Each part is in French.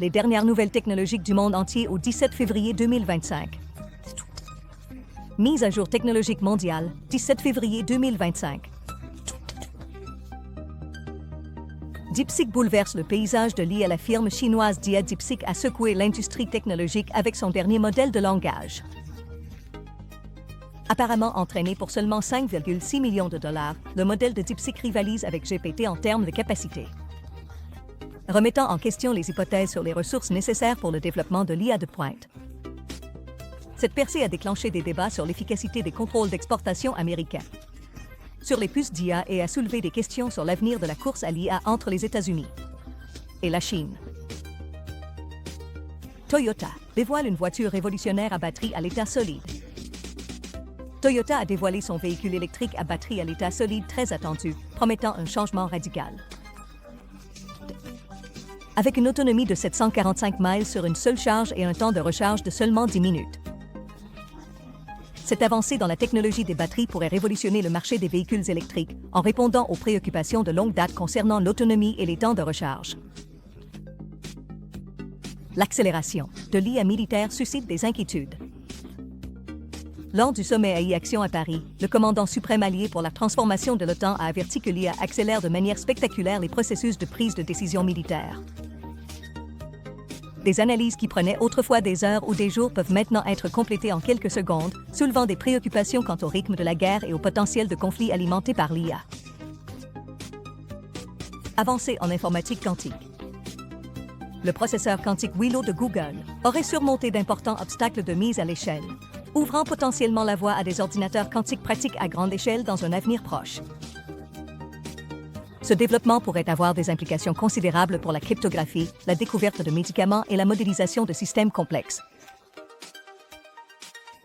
les dernières nouvelles technologiques du monde entier au 17 février 2025. Mise à jour technologique mondiale, 17 février 2025. DeepSeek bouleverse le paysage de l'IA. La firme chinoise d'IA DeepSeek a secoué l'industrie technologique avec son dernier modèle de langage. Apparemment entraîné pour seulement 5,6 millions de dollars, le modèle de DeepSeek rivalise avec GPT en termes de capacité. Remettant en question les hypothèses sur les ressources nécessaires pour le développement de l'IA de pointe. Cette percée a déclenché des débats sur l'efficacité des contrôles d'exportation américains sur les puces d'IA et a soulevé des questions sur l'avenir de la course à l'IA entre les États-Unis et la Chine. Toyota dévoile une voiture révolutionnaire à batterie à l'état solide. Toyota a dévoilé son véhicule électrique à batterie à l'état solide très attendu, promettant un changement radical. Avec une autonomie de 745 miles sur une seule charge et un temps de recharge de seulement 10 minutes. Cette avancée dans la technologie des batteries pourrait révolutionner le marché des véhicules électriques en répondant aux préoccupations de longue date concernant l'autonomie et les temps de recharge. L'accélération de l'IA militaire suscite des inquiétudes. Lors du sommet AI Action à Paris, le commandant suprême allié pour la transformation de l'OTAN a averti que l'IA accélère de manière spectaculaire les processus de prise de décision militaire. Des analyses qui prenaient autrefois des heures ou des jours peuvent maintenant être complétées en quelques secondes, soulevant des préoccupations quant au rythme de la guerre et au potentiel de conflits alimentés par l'IA. Avancée en informatique quantique. Le processeur quantique Willow de Google aurait surmonté d'importants obstacles de mise à l'échelle, ouvrant potentiellement la voie à des ordinateurs quantiques pratiques à grande échelle dans un avenir proche. Ce développement pourrait avoir des implications considérables pour la cryptographie, la découverte de médicaments et la modélisation de systèmes complexes.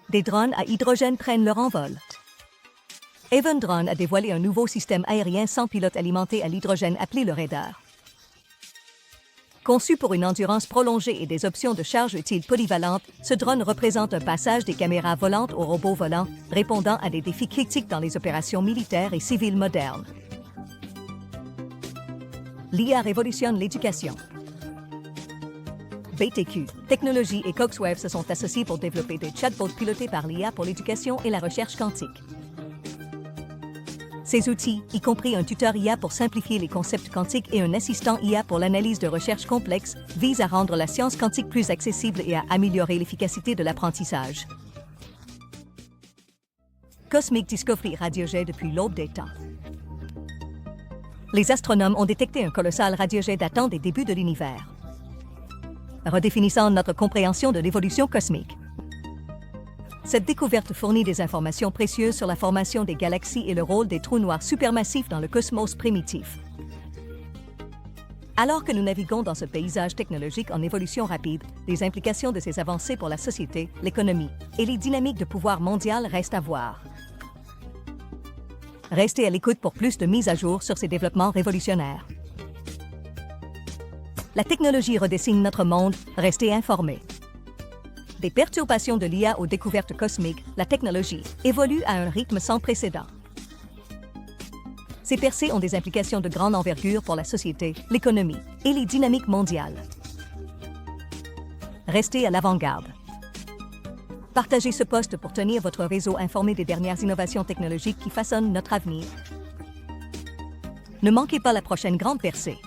Des drones à hydrogène prennent leur envol. Avon Drone a dévoilé un nouveau système aérien sans pilote alimenté à l'hydrogène appelé le Raider. Conçu pour une endurance prolongée et des options de charge utiles polyvalentes, ce drone représente un passage des caméras volantes aux robots volants, répondant à des défis critiques dans les opérations militaires et civiles modernes. L'IA révolutionne l'éducation. BTQ, Technologies et Coxwave se sont associés pour développer des chatbots pilotés par l'IA pour l'éducation et la recherche quantique. Ces outils, y compris un tuteur IA pour simplifier les concepts quantiques et un assistant IA pour l'analyse de recherche complexe, visent à rendre la science quantique plus accessible et à améliorer l'efficacité de l'apprentissage. Cosmic Discovery radiojet depuis l'aube des temps. Les astronomes ont détecté un colossal radiojet datant des débuts de l'univers, redéfinissant notre compréhension de l'évolution cosmique. Cette découverte fournit des informations précieuses sur la formation des galaxies et le rôle des trous noirs supermassifs dans le cosmos primitif. Alors que nous naviguons dans ce paysage technologique en évolution rapide, les implications de ces avancées pour la société, l'économie et les dynamiques de pouvoir mondial restent à voir. Restez à l'écoute pour plus de mises à jour sur ces développements révolutionnaires. La technologie redessine notre monde, restez informés. Des perturbations de l'IA aux découvertes cosmiques, la technologie évolue à un rythme sans précédent. Ces percées ont des implications de grande envergure pour la société, l'économie et les dynamiques mondiales. Restez à l'avant-garde. Partagez ce post pour tenir votre réseau informé des dernières innovations technologiques qui façonnent notre avenir. Ne manquez pas la prochaine grande percée.